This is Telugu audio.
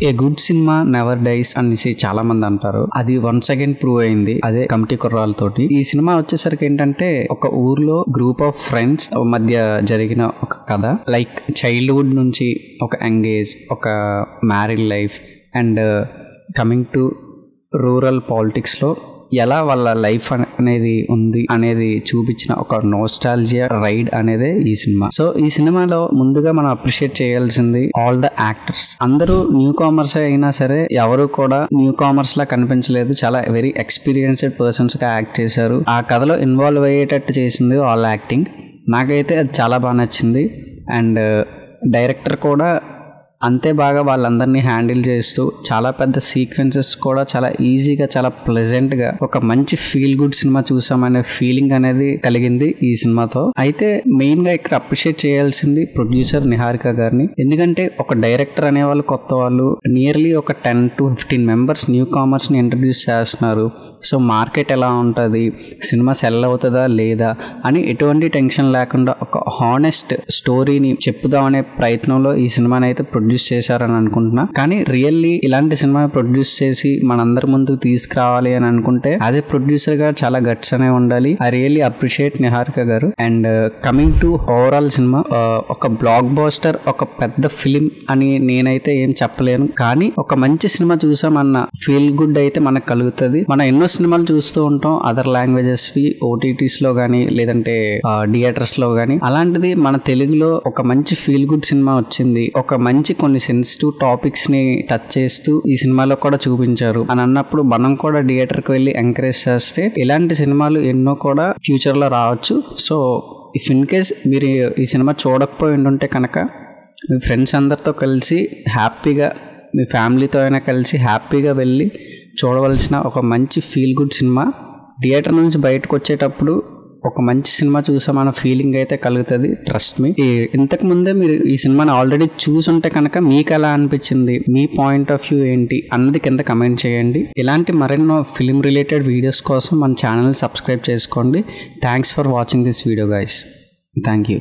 A good cinema never dies అనేసి చాలా మంది అంటారు. అది వన్స్ అగైన్ ప్రూవ్ అయింది అదే కమిటీ కుర్రాలతోటి. ఈ సినిమా వచ్చేసరికి ఏంటంటే ఒక ఊర్లో గ్రూప్ ఆఫ్ ఫ్రెండ్స్ మధ్య జరిగిన ఒక కథ. లైక్ చైల్డ్హుడ్ నుంచి ఒక ఎంగేజ్, ఒక married life and coming to rural పాలిటిక్స్లో ఎలా వాళ్ళ లైఫ్ అనేది ఉంది అనేది చూపించిన ఒక నోస్టాల్జియా రైడ్ అనేదే ఈ సినిమా. సో ఈ సినిమాలో ముందుగా మనం అప్రిషియేట్ చేయాల్సింది ఆల్ ద యాక్టర్స్. అందరూ న్యూ కామర్స్ అయినా సరే ఎవరు కూడా న్యూ కామర్స్ లా కనిపించలేదు. చాలా వెరీ ఎక్స్పీరియన్స్డ్ పర్సన్స్ గా యాక్ట్ చేశారు. ఆ కథలో ఇన్వాల్వ్ అయ్యేటట్టు చేసింది ఆల్ యాక్టింగ్. నాకైతే అది చాలా బాగా నచ్చింది. అండ్ డైరెక్టర్ కూడా అంతే బాగా వాళ్ళందరినీ హ్యాండిల్ చేస్తూ చాలా పెద్ద సీక్వెన్సెస్ కూడా చాలా ఈజీగా, చాలా ప్లెజెంట్గా ఒక మంచి ఫీల్ గుడ్ సినిమా చూసామనే ఫీలింగ్ అనేది కలిగింది ఈ సినిమాతో. అయితే మెయిన్గా ఇక్కడ అప్రిషియేట్ చేయాల్సింది ప్రొడ్యూసర్ నిహారిక గారిని. ఎందుకంటే ఒక డైరెక్టర్ అనేవాళ్ళు కొత్త వాళ్ళు నియర్లీ ఒక 10 to 15 మెంబర్స్ న్యూ కామర్స్ని ఇంట్రడ్యూస్ చేస్తున్నారు. సో మార్కెట్ ఎలా ఉంటుంది, సినిమా సెల్ అవుతుందా లేదా అని ఎటువంటి టెన్షన్ లేకుండా ఒక హానెస్ట్ స్టోరీని చెప్పుదామనే ప్రయత్నంలో ఈ సినిమాని అయితే ప్రొడ్యూస్ చేశారని అనుకుంటున్నా. కానీ రియల్లీ ఇలాంటి సినిమా ప్రొడ్యూస్ చేసి మనందరి ముందుకు తీసుకురావాలి అని అనుకుంటే అదే ప్రొడ్యూసర్ గా చాలా గట్స్ అనే ఉండాలి. ఐ రియల్లీ అప్రిషియేట్ నిహారిక గారు. And coming to overall cinema, ఒక బ్లాక్ బాస్టర్, ఒక పెద్ద ఫిలిం అని నేనైతే ఏం చెప్పలేను. కానీ ఒక మంచి సినిమా చూసామన్న ఫీల్ గుడ్ అయితే మనకు కలుగుతుంది. మనం ఎన్నో సినిమాలు చూస్తూ ఉంటాం అదర్ లాంగ్వేజెస్ వి, ఓటీటీస్ లో గానీ లేదంటే థియేటర్స్ లో గానీ. అలాంటిది మన తెలుగులో ఒక మంచి ఫీల్ గుడ్ సినిమా వచ్చింది. ఒక మంచి కొన్ని సెన్సిటివ్ టాపిక్స్ ని టచ్ చేస్తూ ఈ సినిమాలో కూడా చూపించారు అని అన్నప్పుడు మనం కూడా థియేటర్ కి వెళ్ళి ఎంకరేజ్ చేస్తే ఇలాంటి సినిమాలు ఎన్నో కూడా ఫ్యూచర్ లో రావచ్చు. సో ఇఫ్ ఇన్ కేస్ మీరు ఈ సినిమా చూడకపోయి ఉంటే కనుక మీ ఫ్రెండ్స్ అందరితో కలిసి హ్యాపీగా, మీ ఫ్యామిలీతో అయినా కలిసి హ్యాపీగా వెళ్ళి చూడవలసిన ఒక మంచి ఫీల్ గుడ్ సినిమా. థియేటర్ నుంచి బయటకు వచ్చేటప్పుడు ఒక మంచి సినిమా చూసామన్న ఫీలింగ్ అయితే కలుగుతుంది. Trust me. ఇంతకు ముందే మీరు ఈ సినిమాని ఆల్రెడీ చూసుంటే కనుక మీకు ఎలా అనిపించింది, మీ పాయింట్ ఆఫ్ వ్యూ ఏంటి అన్నది కింద కమెంట్ చేయండి. ఇలాంటి మరెన్నో ఫిలిం రిలేటెడ్ వీడియోస్ కోసం మన ఛానల్ సబ్స్క్రైబ్ చేసుకోండి. Thanks for watching this video guys. Thank you.